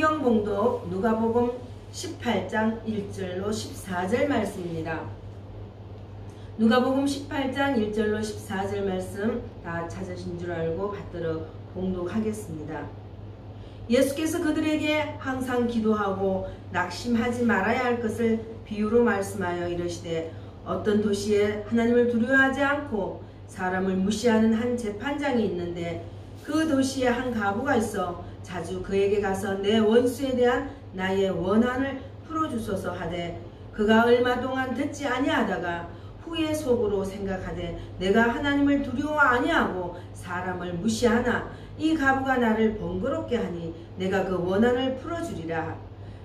성경 봉독 누가복음 18장 1절로 14절 말씀입니다. 누가복음 18장 1절로 14절 말씀 다 찾으신 줄 알고 받들어 봉독하겠습니다. 예수께서 그들에게 항상 기도하고 낙심하지 말아야 할 것을 비유로 말씀하여 이르시되 어떤 도시에 하나님을 두려워하지 않고 사람을 무시하는 한 재판장이 있는데 그 도시에 한 과부가 있어 자주 그에게 가서 내 원수에 대한 나의 원한을 풀어주소서 하되 그가 얼마 동안 듣지 아니하다가 후에 속으로 생각하되 내가 하나님을 두려워 아니하고 사람을 무시하나 이 과부가 나를 번거롭게 하니 내가 그 원한을 풀어주리라.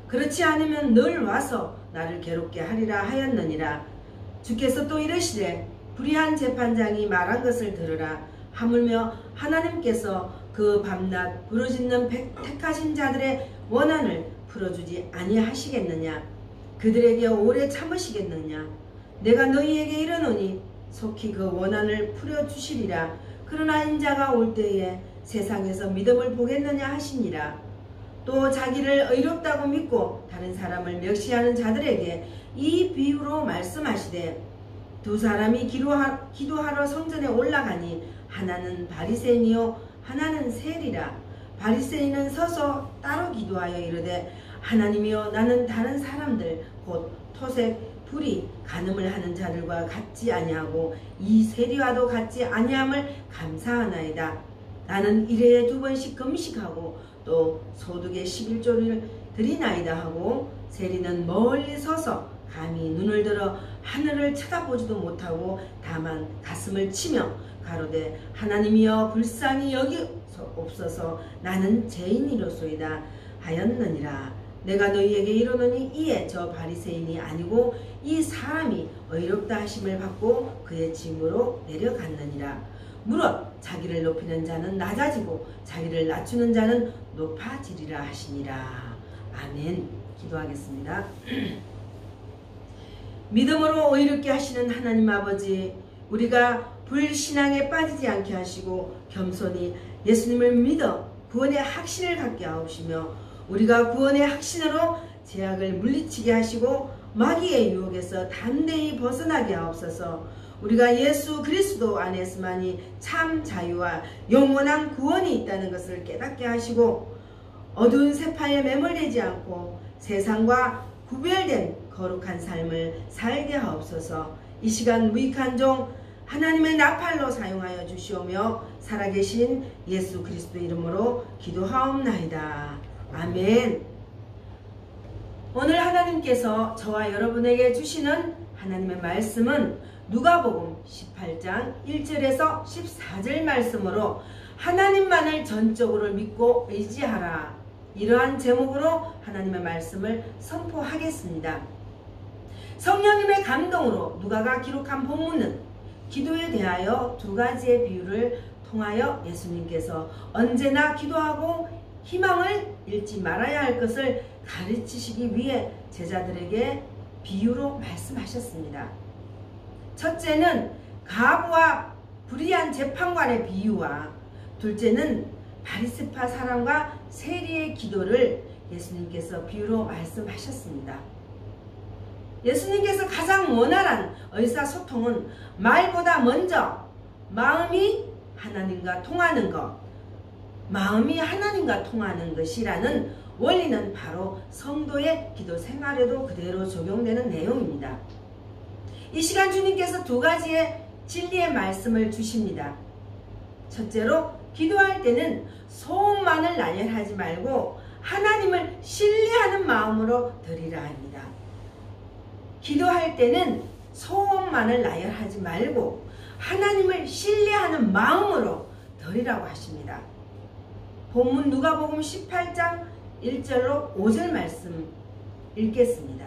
그렇지 않으면 늘 와서 나를 괴롭게 하리라 하였느니라. 주께서 또 이르시되 불의한 재판장이 말한 것을 들으라. 하물며 하나님께서 그 밤낮 부르짖는 택하신 자들의 원한을 풀어주지 아니하시겠느냐? 그들에게 오래 참으시겠느냐? 내가 너희에게 이르노니 속히 그 원한을 풀어주시리라. 그러나 인자가 올 때에 세상에서 믿음을 보겠느냐 하시니라. 또 자기를 의롭다고 믿고 다른 사람을 멸시하는 자들에게 이 비유로 말씀하시되 두 사람이 기도하러 성전에 올라가니 하나는 바리새인이요 하나는 세리라. 바리새인은 서서 따로 기도하여 이르되 하나님이여 나는 다른 사람들 곧 토색 불의 간음을 하는 자들과 같지 아니하고 이 세리와도 같지 아니함을 감사하나이다. 나는 일회에 2번씩 금식하고 또 소득의 11조를 드리나이다 하고 세리는 멀리 서서 감히 눈을 들어 하늘을 쳐다보지도 못하고 다만 가슴을 치며 가로되 하나님이여 불쌍히 여기옵소서 나는 죄인이로소이다 하였느니라. 내가 너희에게 이르노니 이에 저 바리새인이 아니고 이 사람이 의롭다 하심을 받고 그의 짐으로 내려갔느니라. 무릇 자기를 높이는 자는 낮아지고 자기를 낮추는 자는 높아지리라 하시니라. 아멘. 기도하겠습니다. 믿음으로 의롭게 하시는 하나님 아버지, 우리가 불신앙에 빠지지 않게 하시고 겸손히 예수님을 믿어 구원의 확신을 갖게 하옵시며 우리가 구원의 확신으로 죄악을 물리치게 하시고 마귀의 유혹에서 담대히 벗어나게 하옵소서. 우리가 예수 그리스도 안에서만이 참 자유와 영원한 구원이 있다는 것을 깨닫게 하시고 어두운 세파에 매몰되지 않고 세상과 구별된 거룩한 삶을 살게 하옵소서. 이 시간 무익한 종 하나님의 나팔로 사용하여 주시오며 살아계신 예수 그리스도 이름으로 기도하옵나이다. 아멘. 오늘 하나님께서 저와 여러분에게 주시는 하나님의 말씀은 누가복음 18장 1절에서 14절 말씀으로 하나님만을 전적으로 믿고 의지하라. 이러한 제목으로 하나님의 말씀을 선포하겠습니다. 성령님의 감동으로 누가가 기록한 본문은 기도에 대하여 2가지의 비유를 통하여 예수님께서 언제나 기도하고 희망을 잃지 말아야 할 것을 가르치시기 위해 제자들에게 비유로 말씀하셨습니다. 첫째는 과부와 불의한 재판관의 비유와 둘째는 바리새파 사람과 세리의 기도를 예수님께서 비유로 말씀하셨습니다. 예수님께서 가장 원활한 의사소통은 말보다 먼저 마음이 하나님과 통하는 것, 마음이 하나님과 통하는 것이라는 원리는 바로 성도의 기도 생활에도 그대로 적용되는 내용입니다. 이 시간 주님께서 2가지의 진리의 말씀을 주십니다. 첫째로 기도할 때는 소원만을 나열하지 말고 하나님을 신뢰하는 마음으로 드리라 합니다. 기도할 때는 소원만을 나열하지 말고 하나님을 신뢰하는 마음으로 드리라고 하십니다. 본문 누가복음 18장 1절로 5절 말씀 읽겠습니다.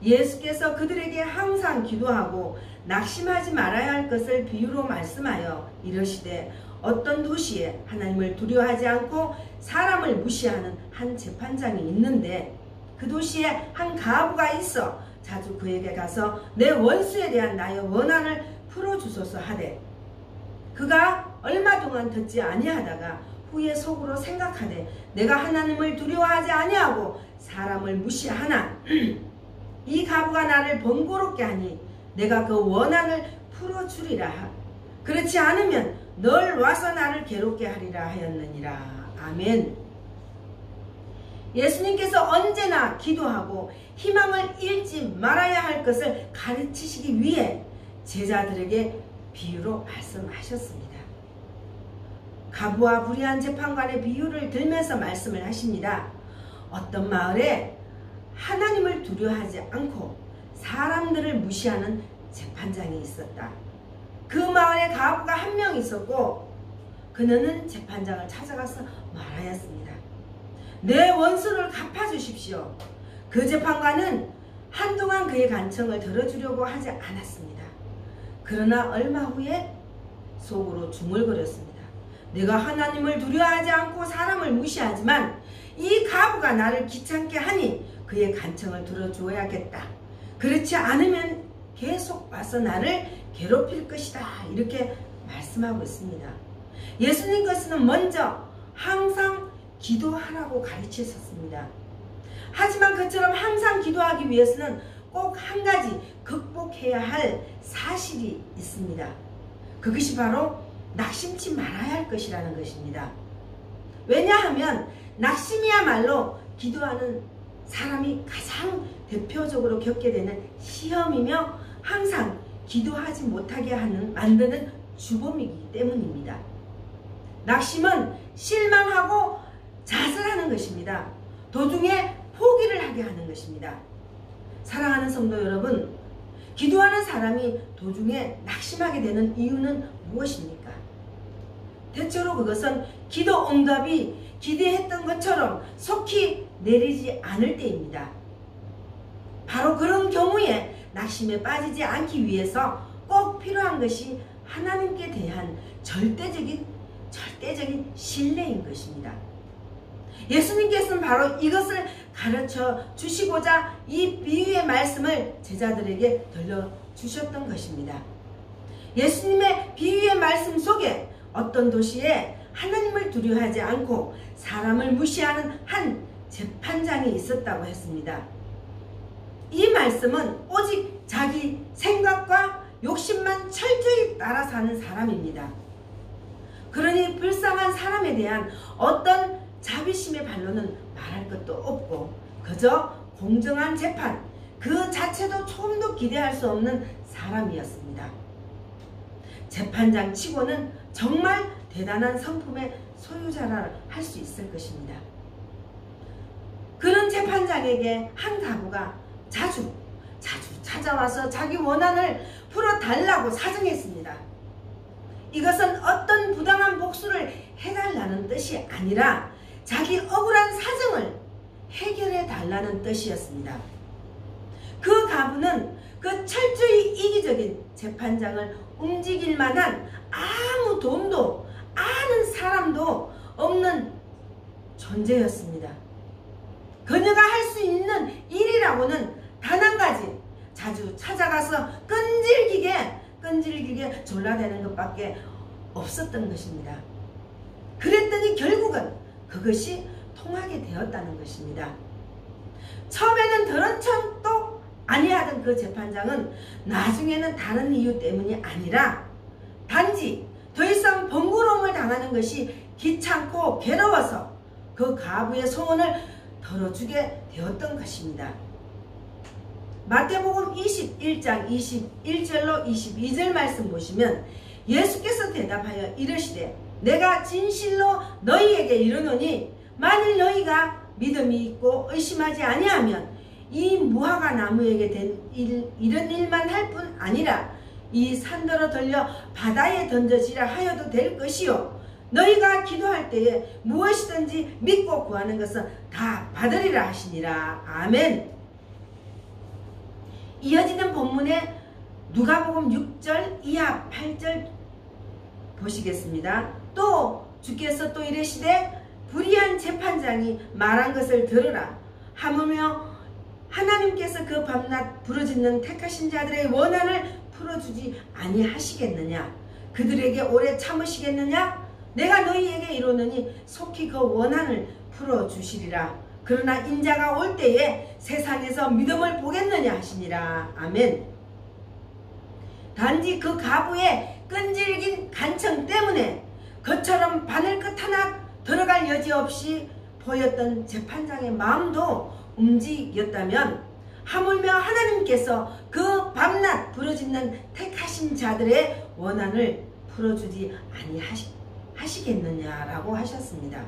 예수께서 그들에게 항상 기도하고 낙심하지 말아야 할 것을 비유로 말씀하여 이르시되 어떤 도시에 하나님을 두려워하지 않고 사람을 무시하는 한 재판장이 있는데 그 도시에 한 과부가 있어 자주 그에게 가서 내 원수에 대한 나의 원한을 풀어주소서 하되 그가 얼마 동안 듣지 아니하다가 후에 속으로 생각하되 내가 하나님을 두려워하지 아니하고 사람을 무시하나 이 가부가 나를 번거롭게 하니 내가 그 원한을 풀어주리라. 그렇지 않으면 널 와서 나를 괴롭게 하리라 하였느니라. 아멘. 예수님께서 언제나 기도하고 희망을 잃지 말아야 할 것을 가르치시기 위해 제자들에게 비유로 말씀하셨습니다. 가부와 불의한 재판관의 비유를 들면서 말씀을 하십니다. 어떤 마을에 하나님을 두려워하지 않고 사람들을 무시하는 재판장이 있었다. 그 마을에 가부가 한 명 있었고 그는 재판장을 찾아가서 말하였습니다. 내 원수를 갚아주십시오. 그 재판관은 한동안 그의 간청을 들어주려고 하지 않았습니다. 그러나 얼마 후에 속으로 중얼거렸습니다. 내가 하나님을 두려워하지 않고 사람을 무시하지만 이 가부가 나를 귀찮게 하니 그의 간청을 들어주어야겠다. 그렇지 않으면 계속 와서 나를 괴롭힐 것이다. 이렇게 말씀하고 있습니다. 예수님께서는 먼저 항상 기도하라고 가르치셨습니다. 하지만 그처럼 항상 기도하기 위해서는 꼭 한 가지 극복해야 할 사실이 있습니다. 그것이 바로 낙심치 말아야 할 것이라는 것입니다. 왜냐하면 낙심이야말로 기도하는 사람이 가장 대표적으로 겪게 되는 시험이며 항상 기도하지 못하게 만드는 주범이기 때문입니다. 낙심은 실망하고 자살하는 것입니다. 도중에 포기를 하게 하는 것입니다. 사랑하는 성도 여러분, 기도하는 사람이 도중에 낙심하게 되는 이유는 무엇입니까? 대체로 그것은 기도 응답이 기대했던 것처럼 속히 내리지 않을 때입니다. 바로 그런 경우에 낙심에 빠지지 않기 위해서 꼭 필요한 것이 하나님께 대한 절대적인 신뢰인 것입니다. 예수님께서는 바로 이것을 가르쳐 주시고자 이 비유의 말씀을 제자들에게 들려주셨던 것입니다. 예수님의 비유의 말씀 속에 어떤 도시에 하나님을 두려워하지 않고 사람을 무시하는 한 재판장이 있었다고 했습니다. 이 말씀은 오직 자기 생각과 욕심만 철저히 따라 사는 사람입니다. 그러니 불쌍한 사람에 대한 어떤 자비심의 반론은 말할 것도 없고 그저 공정한 재판 그 자체도 조금도 기대할 수 없는 사람이었습니다. 재판장 치고는 정말 대단한 성품의 소유자라 할 수 있을 것입니다. 그런 재판장에게 한 가부가 자주 찾아와서 자기 원한을 풀어달라고 사정했습니다. 이것은 어떤 부당한 복수를 해달라는 뜻이 아니라 자기 억울한 사정을 해결해 달라는 뜻이었습니다. 그 가부는 그 철저히 이기적인 재판장을 움직일 만한 아무 돈도 아는 사람도 없는 존재였습니다. 그녀가 할 수 있는 일이라고는 단 한 가지, 자주 찾아가서 끈질기게 졸라대는 것밖에 없었던 것입니다. 그랬더니 결국은 그것이 통하게 되었다는 것입니다. 처음에는 더러운 척도 아니하던 그 재판장은 나중에는 다른 이유 때문이 아니라 단지 더 이상 번거로움을 당하는 것이 귀찮고 괴로워서 그 가부의 소원을 덜어주게 되었던 것입니다. 마태복음 21장 21절로 22절 말씀 보시면 예수께서 대답하여 이르시되 내가 진실로 너희에게 이르노니 만일 너희가 믿음이 있고 의심하지 아니하면 이 무화과 나무에게 된 이런 일만 할 뿐 아니라 이 산더러 돌려 바다에 던져지라 하여도 될 것이요 너희가 기도할 때에 무엇이든지 믿고 구하는 것은 다 받으리라 하시니라. 아멘. 이어지는 본문에 누가복음 6절 이하 8절 보시겠습니다. 또 주께서 또 이르시되 불의한 재판장이 말한 것을 들으라. 하물며 하나님께서 그 밤낮 부르짖는 택하신 자들의 원한을 풀어주지 아니하시겠느냐? 그들에게 오래 참으시겠느냐? 내가 너희에게 이르노니 속히 그 원한을 풀어주시리라. 그러나 인자가 올 때에 세상에서 믿음을 보겠느냐 하시니라. 아멘. 단지 그 가부의 끈질긴 간청 때문에 그처럼 바늘 끝 하나 들어갈 여지 없이 보였던 재판장의 마음도 움직였다면 하물며 하나님께서 그 밤낮 부르짖는 택하신 자들의 원한을 풀어주지 아니하시겠느냐라고 하셨습니다.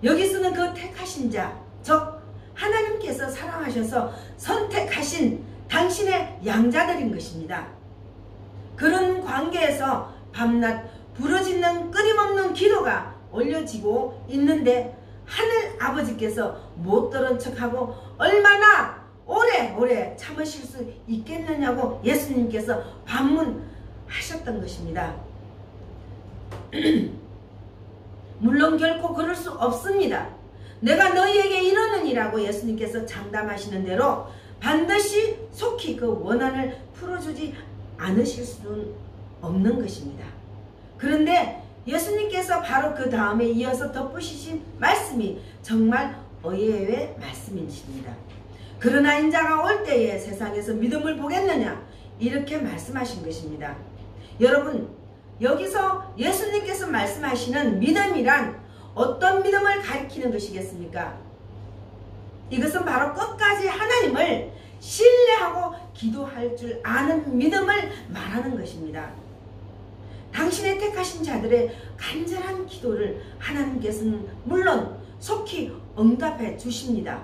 여기 쓰는 그 택하신 자, 즉 하나님께서 사랑하셔서 선택하신 당신의 양자들인 것입니다. 그런 관계에서 밤낮 부르짖는 끊임없는 기도가 올려지고 있는데 하늘 아버지께서 못 들은 척하고 얼마나 오래 참으실 수 있겠느냐고 예수님께서 반문하셨던 것입니다. 물론 결코 그럴 수 없습니다. 내가 너희에게 이르느니라고 예수님께서 장담하시는 대로 반드시 속히 그 원한을 풀어주지 않으실 수는 없는 것입니다. 그런데 예수님께서 바로 그 다음에 이어서 덧붙이신 말씀이 정말 의외의 말씀이십니다. 그러나 인자가 올 때에 세상에서 믿음을 보겠느냐 이렇게 말씀하신 것입니다. 여러분, 여기서 예수님께서 말씀하시는 믿음이란 어떤 믿음을 가리키는 것이겠습니까? 이것은 바로 끝까지 하나님을 신뢰하고 기도할 줄 아는 믿음을 말하는 것입니다. 당신의 택하신 자들의 간절한 기도를 하나님께서는 물론 속히 응답해 주십니다.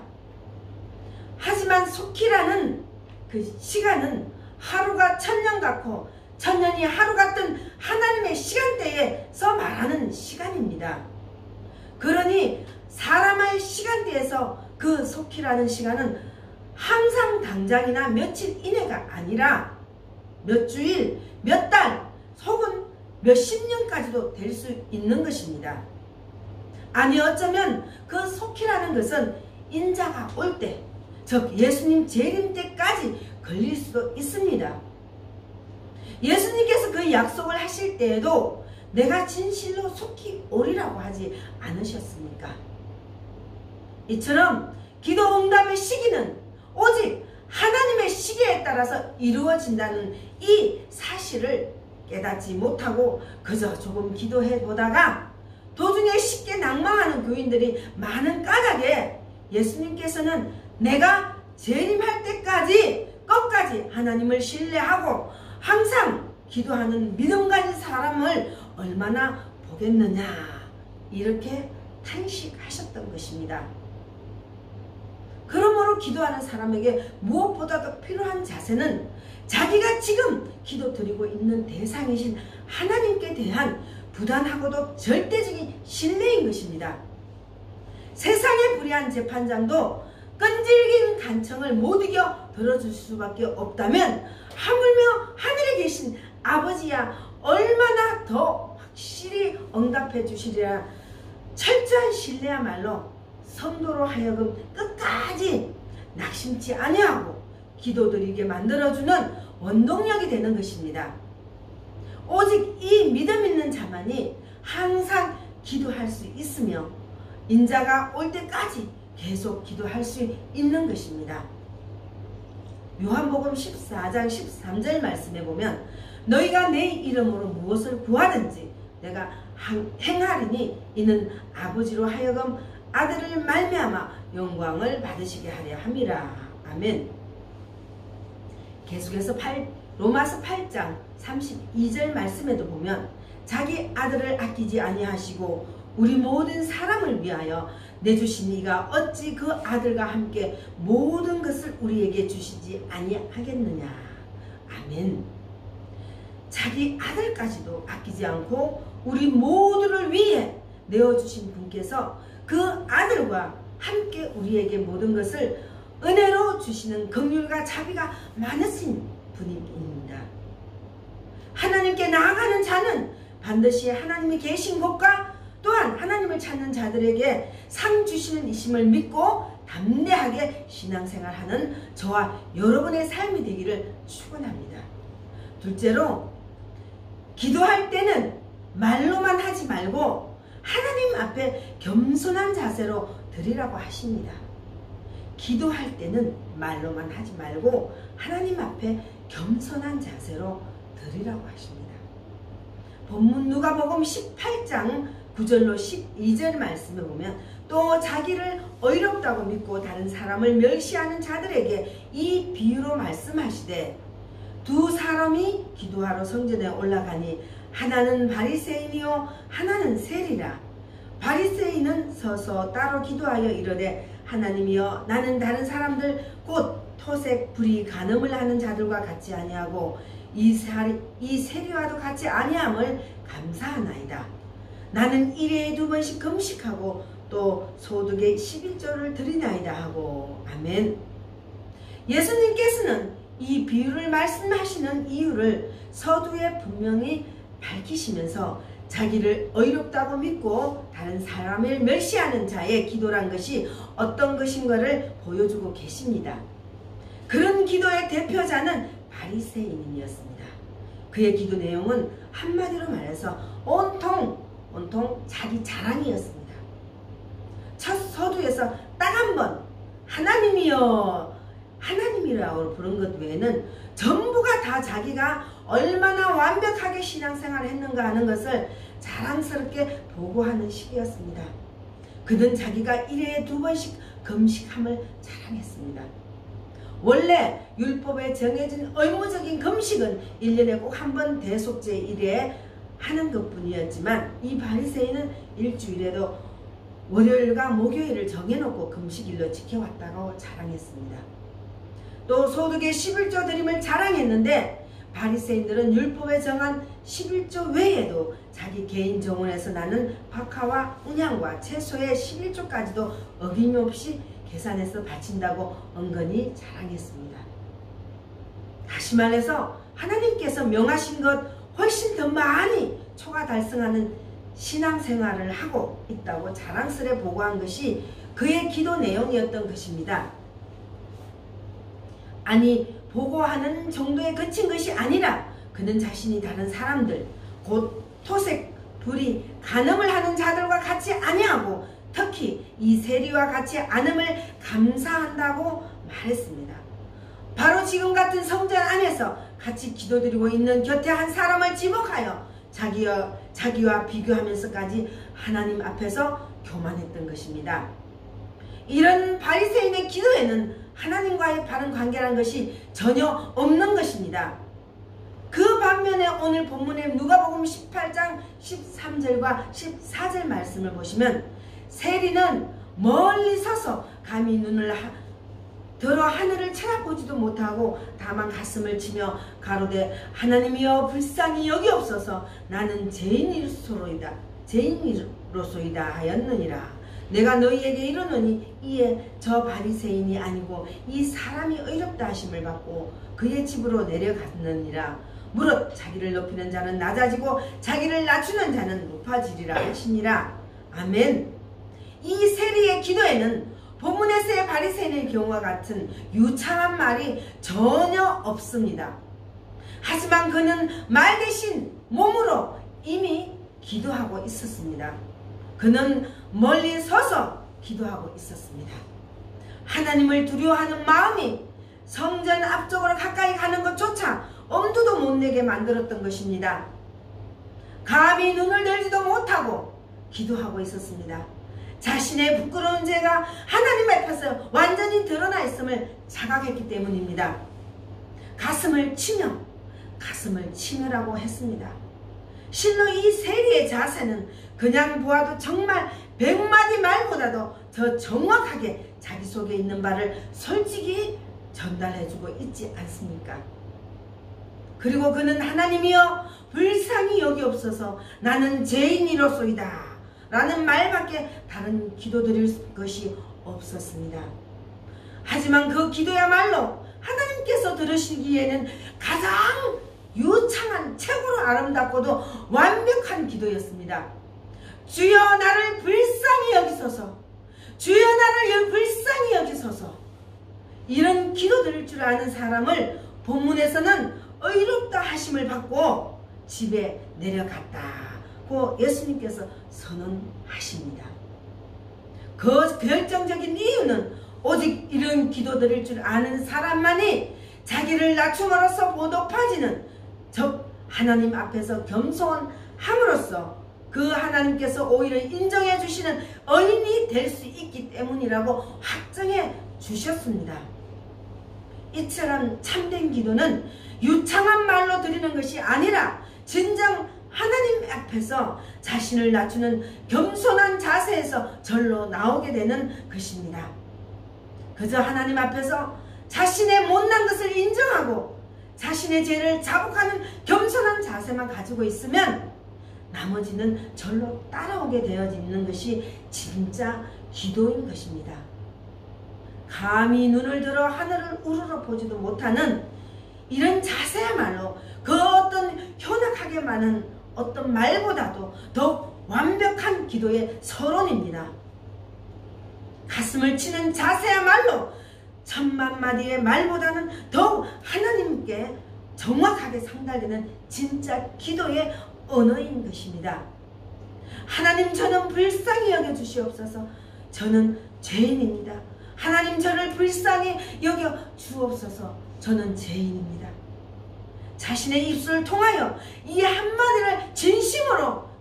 하지만 속히라는 그 시간은 하루가 천년 같고 천년이 하루 같은 하나님의 시간대에서 말하는 시간입니다. 그러니 사람의 시간대에서 그 속히라는 시간은 항상 당장이나 며칠 이내가 아니라 몇 주일, 몇 달, 혹은 몇십 년까지도 될 수 있는 것입니다. 아니 어쩌면 그 속히라는 것은 인자가 올 때, 즉 예수님 재림 때까지 걸릴 수도 있습니다. 예수님께서 그 약속을 하실 때에도 내가 진실로 속히 오리라고 하지 않으셨습니까? 이처럼 기도 응답의 시기는 오직 하나님의 시기에 따라서 이루어진다는 이 사실을 깨닫지 못하고 그저 조금 기도해 보다가 도중에 쉽게 낭망하는 교인들이 많은 까닭에 예수님께서는 내가 재림할 때까지 끝까지 하나님을 신뢰하고 항상 기도하는 믿음 가진 사람을 얼마나 보겠느냐 이렇게 탄식하셨던 것입니다. 그러므로 기도하는 사람에게 무엇보다도 필요한 자세는 자기가 지금 기도드리고 있는 대상이신 하나님께 대한 부단하고도 절대적인 신뢰인 것입니다. 세상의 불의한 재판장도 끈질긴 간청을 못 이겨 들어줄 수밖에 없다면 하물며 하늘에 계신 아버지야 얼마나 더 확실히 응답해 주시리라 철저한 신뢰야말로 성도로 하여금 끝까지 낙심치 아니하고 기도드리게 만들어주는 원동력이 되는 것입니다. 오직 이 믿음 있는 자만이 항상 기도할 수 있으며 인자가 올 때까지 계속 기도할 수 있는 것입니다. 요한복음 14장 13절 말씀에 보면 너희가 내 이름으로 무엇을 구하든지 내가 행하리니 이는 아버지로 하여금 아들을 말미암아 영광을 받으시게 하려 함이라. 아멘. 계속해서 로마서 8장 32절 말씀에도 보면 자기 아들을 아끼지 아니하시고 우리 모든 사람을 위하여 내주신 이가 어찌 그 아들과 함께 모든 것을 우리에게 주시지 아니하겠느냐. 아멘. 자기 아들까지도 아끼지 않고 우리 모두를 위해 내어주신 분께서 그 아들과 함께 우리에게 모든 것을 은혜로 주시는 긍휼과 자비가 많으신 분입니다. 하나님께 나아가는 자는 반드시 하나님이 계신 곳과 또한 하나님을 찾는 자들에게 상 주시는 이심을 믿고 담대하게 신앙생활하는 저와 여러분의 삶이 되기를 축원합니다. 둘째로 기도할 때는 말로만 하지 말고 하나님 앞에 겸손한 자세로 드리라고 하십니다. 기도할 때는 말로만 하지 말고 하나님 앞에 겸손한 자세로 드리라고 하십니다. 본문 누가복음 18장 9절로 12절 말씀에 보면 또 자기를 어이롭다고 믿고 다른 사람을 멸시하는 자들에게 이 비유로 말씀하시되 두 사람이 기도하러 성전에 올라가니 하나는 바리새인이요 하나는 세리라. 바리새인은 서서 따로 기도하여 이르되 하나님이여 나는 다른 사람들 곧 토색 불의 간음을 하는 자들과 같이 아니하고 이 세리와도 같이 아니함을 감사하나이다. 나는 일회에 2번씩 금식하고 또 소득의 11조를 드리나이다 하고. 아멘. 예수님께서는 이 비유를 말씀하시는 이유를 서두에 분명히 밝히시면서 자기를 어이롭다고 믿고 다른 사람을 멸시하는 자의 기도란 것이 어떤 것인가를 보여주고 계십니다. 그런 기도의 대표자는 바리새인이었습니다. 그의 기도 내용은 한마디로 말해서 온통 자기 자랑이었습니다. 첫 서두에서 딱 한 번 하나님이여 하나님이라고 부른 것 외에는 전부가 다 자기가 얼마나 완벽하게 신앙생활을 했는가 하는 것을 자랑스럽게 보고하는 시기였습니다. 그는 자기가 1회에 2번씩 금식함을 자랑했습니다. 원래 율법에 정해진 의무적인 금식은 1년에 꼭 한 번 대속제 1회 하는 것뿐이었지만 이 바리새인은 일주일에도 월요일과 목요일을 정해놓고 금식일로 지켜왔다고 자랑했습니다. 또 소득의 11조 드림을 자랑했는데 바리새인들은 율법에 정한 11조 외에도 자기 개인 정원에서 나는 박하와 운양과 채소의 11조까지도 어김없이 계산해서 바친다고 은근히 자랑했습니다. 다시 말해서 하나님께서 명하신 것 훨씬 더 많이 초과 달성하는 신앙생활을 하고 있다고 자랑스레 보고한 것이 그의 기도 내용이었던 것입니다. 아니 보고하는 정도에 그친 것이 아니라 그는 자신이 다른 사람들 곧 토색, 불의, 간음을 하는 자들과 같이 아니하고 특히 이 세리와 같이 않음을 감사한다고 말했습니다. 바로 지금 같은 성전 안에서 같이 기도드리고 있는 곁에 한 사람을 지목하여 자기와 비교하면서까지 하나님 앞에서 교만했던 것입니다. 이런 바리새인의 기도에는 하나님과의 바른 관계라는 것이 전혀 없는 것입니다. 그 반면에 오늘 본문의 누가복음 18장 13절과 14절 말씀을 보시면 세리는 멀리 서서 감히 눈을 들어 하늘을 쳐다보지도 못하고 다만 가슴을 치며 가로되 하나님이여 불쌍히 여기옵소서 나는 죄인으로소이다 하였느니라. 내가 너희에게 이르노니 이에 저 바리새인이 아니고 이 사람이 의롭다 하심을 받고 그의 집으로 내려갔느니라. 무릇 자기를 높이는 자는 낮아지고 자기를 낮추는 자는 높아지리라 하시니라. 아멘. 이 세리의 기도에는 본문에서의 바리새인의 경우와 같은 유창한 말이 전혀 없습니다. 하지만 그는 말 대신 몸으로 이미 기도하고 있었습니다. 그는 멀리 서서 기도하고 있었습니다. 하나님을 두려워하는 마음이 성전 앞쪽으로 가까이 가는 것조차 엄두도 못 내게 만들었던 것입니다. 감히 눈을 들지도 못하고 기도하고 있었습니다. 자신의 부끄러운 죄가 하나님 앞에서 완전히 드러나 있음을 자각했기 때문입니다. 가슴을 치며라고 했습니다. 실로 이 세리의 자세는 그냥 보아도 정말 100마디 말보다도 더 정확하게 자기 속에 있는 바를 솔직히 전달해주고 있지 않습니까? 그리고 그는 하나님이여 불쌍히 여기옵소서 나는 죄인이로소이다 라는 말밖에 다른 기도드릴 것이 없었습니다. 하지만 그 기도야말로 하나님께서 들으시기에는 가장 유창한 최고로 아름답고도 완벽한 기도였습니다. 주여 나를 불쌍히 여기소서, 주여 나를 불쌍히 여기소서. 이런 기도 드릴 줄 아는 사람을 본문에서는 의롭다 하심을 받고 집에 내려갔다 고 예수님께서 선언하십니다. 그 결정적인 이유는 오직 이런 기도드릴 줄 아는 사람만이 자기를 낮춤으로써 높아지는 즉 하나님 앞에서 겸손함으로써 그 하나님께서 오히려 인정해 주시는 의인이 될 수 있기 때문이라고 확정해 주셨습니다. 이처럼 참된 기도는 유창한 말로 드리는 것이 아니라 진정 하나님 앞에서 자신을 낮추는 겸손한 자세에서 절로 나오게 되는 것입니다. 그저 하나님 앞에서 자신의 못난 것을 인정하고 자신의 죄를 자복하는 겸손한 자세만 가지고 있으면 나머지는 절로 따라오게 되어지는 것이 진짜 기도인 것입니다. 감히 눈을 들어 하늘을 우러러 보지도 못하는 이런 자세야말로 그 어떤 현악하게 많은 어떤 말보다도 더욱 완벽한 기도의 서론입니다. 가슴을 치는 자세야말로 천만 마디의 말보다는 더욱 하나님께 정확하게 상달되는 진짜 기도의 언어인 것입니다. 하나님, 저는 불쌍히 여겨주시옵소서. 저는 죄인입니다. 하나님, 저를 불쌍히 여겨 주옵소서. 저는 죄인입니다. 자신의 입술을 통하여 이 한마디를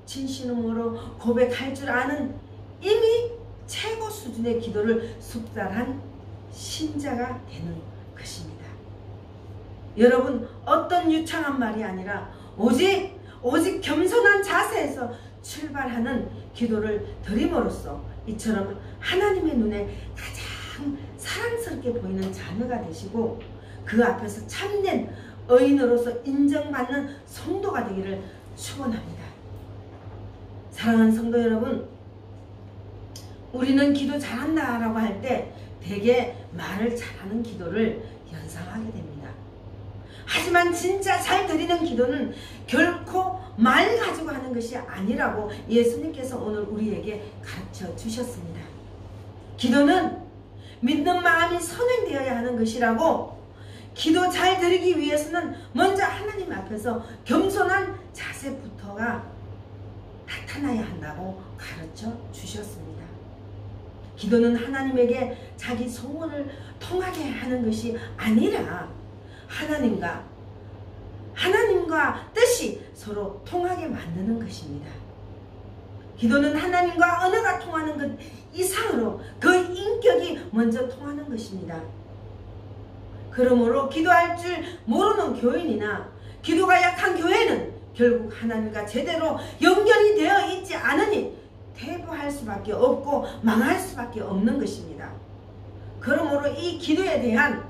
진심으로 고백할 줄 아는 이미 최고 수준의 기도를 숙달한 신자가 되는 것입니다. 여러분, 어떤 유창한 말이 아니라 오직 겸손한 자세에서 출발하는 기도를 드림으로써 이처럼 하나님의 눈에 가장 사랑스럽게 보이는 자녀가 되시고 그 앞에서 참된 의인으로서 인정받는 성도가 되기를 축원합니다. 사랑하는 성도 여러분, 우리는 기도 잘한다 라고 할 때 대개 말을 잘하는 기도를 연상하게 됩니다. 하지만 진짜 잘 드리는 기도는 결코 말 가지고 하는 것이 아니라고 예수님께서 오늘 우리에게 가르쳐 주셨습니다. 기도는 믿는 마음이 선행되어야 하는 것이라고, 기도 잘 드리기 위해서는 먼저 하나님 앞에서 겸손한 자세부터가 나타나야 한다고 가르쳐 주셨습니다. 기도는 하나님에게 자기 소원을 통하게 하는 것이 아니라 하나님과 뜻이 서로 통하게 만드는 것입니다. 기도는 하나님과 언어가 통하는 것 이상으로 그 인격이 먼저 통하는 것입니다. 그러므로 기도할 줄 모르는 교인이나 기도가 약한 교회는 결국 하나님과 제대로 연결이 되어 있지 않으니 퇴보할 수밖에 없고 망할 수밖에 없는 것입니다. 그러므로 이 기도에 대한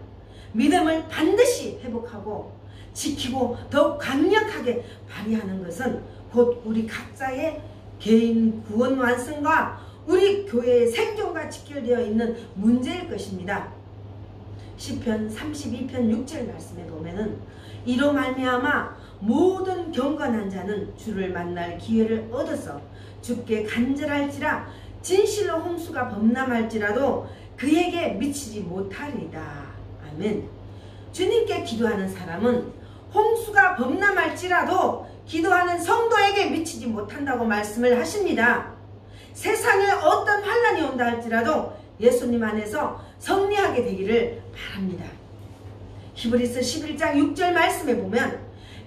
믿음을 반드시 회복하고 지키고 더욱 강력하게 발휘하는 것은 곧 우리 각자의 개인 구원 완성과 우리 교회의 생존과 직결되어 있는 문제일 것입니다. 시편 32편 6절 말씀에 보면은 이로 말미암아 모든 경건한 자는 주를 만날 기회를 얻어서 주께 간절할지라 진실로 홍수가 범람할지라도 그에게 미치지 못하리이다. 아멘. 주님께 기도하는 사람은 홍수가 범람할지라도 기도하는 성도에게 미치지 못한다고 말씀을 하십니다. 세상에 어떤 환난이 온다 할지라도 예수님 안에서 승리하게 되기를 바랍니다. 히브리서 11장 6절 말씀에 보면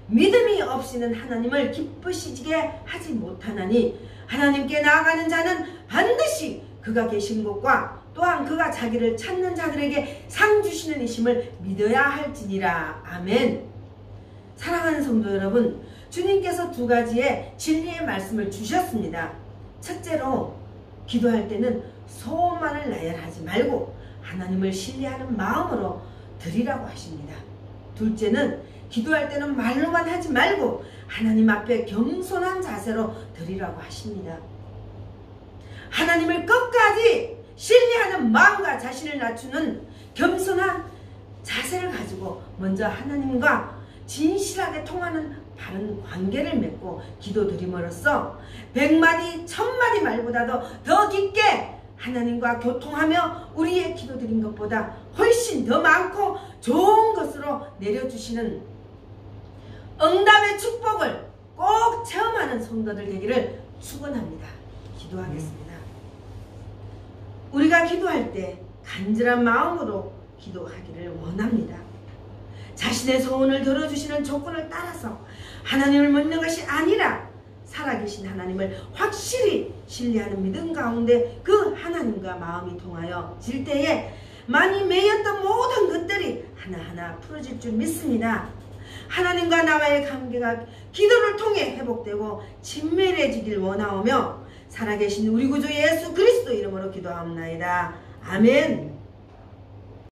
믿음이 없이는 하나님을 기쁘시게 하지 못하나니 하나님께 나아가는 자는 반드시 그가 계신 곳과 또한 그가 자기를 찾는 자들에게 상 주시는 이심을 믿어야 할지니라. 아멘. 사랑하는 성도 여러분, 주님께서 두 가지의 진리의 말씀을 주셨습니다. 첫째로 기도할 때는 소원만을 나열하지 말고 하나님을 신뢰하는 마음으로 드리라고 하십니다. 둘째는 기도할 때는 말로만 하지 말고 하나님 앞에 겸손한 자세로 드리라고 하십니다. 하나님을 끝까지 신뢰하는 마음과 자신을 낮추는 겸손한 자세를 가지고 먼저 하나님과 진실하게 통하는 바른 관계를 맺고 기도드림으로써 100마디 1000마디 말보다도 더 깊게 하나님과 교통하며 우리의 기도드린 것보다 훨씬 더 많고 좋은 것으로 내려주시는 응답의 축복을 꼭 체험하는 성도들 되기를 축원합니다. 기도하겠습니다. 우리가 기도할 때 간절한 마음으로 기도하기를 원합니다. 자신의 소원을 들어주시는 조건을 따라서 하나님을 믿는 것이 아니라 살아계신 하나님을 확실히 신뢰하는 믿음 가운데 그 하나님과 마음이 통하여 질 때에 많이 매였던 모든 것들이 하나하나 풀어질 줄 믿습니다. 하나님과 나와의 관계가 기도를 통해 회복되고 친밀해지길 원하오며 살아계신 우리 구주 예수 그리스도 이름으로 기도하옵나이다. 아멘.